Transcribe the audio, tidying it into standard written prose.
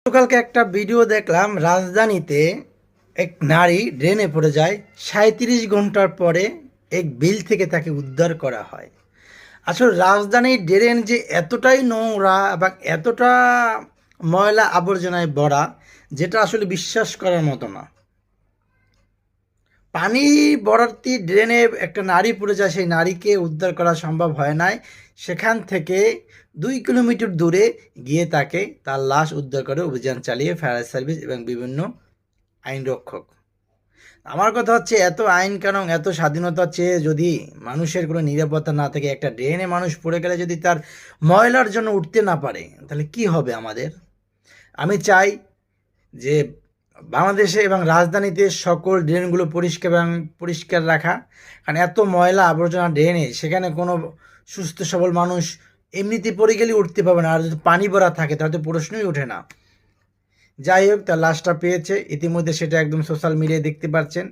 গতকালকে একটা ভিডিও দেখলাম, রাজধানীতে এক নারী ড্রেনে পড়ে যায়। 37 ঘন্টার পরে এক বিল থেকে তাকে উদ্ধার করা হয়। আসলে রাজধানীর ড্রেন যে এতটাই নোংরা এবং এতটা ময়লা আবর্জনায় ভরা, যেটা আসলে বিশ্বাস করার মতো না। পানি ভর্তি ড্রেনে একটা নারী পড়ে যায়, সেই নারীকে উদ্ধার করা সম্ভব হয় নাই। সেখান থেকে 2 কিলোমিটার দূরে গিয়ে তাকে তার লাশ উদ্ধার করে অভিযান চালিয়ে ফায়ার সার্ভিস এবং বিভিন্ন আইন রক্ষক। আমার কথা হচ্ছে, এত আইন কানুন, এত স্বাধীনতা চেয়ে যদি মানুষের কোনো নিরাপত্তা না থাকে, একটা ড্রেনে মানুষ পড়ে গেলে যদি তার ময়লার জন্য উঠতে না পারে, তাহলে কি হবে আমাদের? আমি চাই যে বাংলাদেশে এবং রাজধানীতে সকল ড্রেনগুলো পরিষ্কার রাখা। কারণ এত ময়লা আবর্জনা ড্রেনে, সেখানে কোনো সুস্থ সবল মানুষ এমনিতে পড়ে গেলে উঠতে পারবে না। আর যদি পানি ভরা থাকে তাহলে তো প্রশ্নই ওঠে না। যাই হোক, তার লাশটা পেয়েছে ইতিমধ্যে, সেটা একদম সোশ্যাল মিডিয়ায় দেখতে পাচ্ছেন।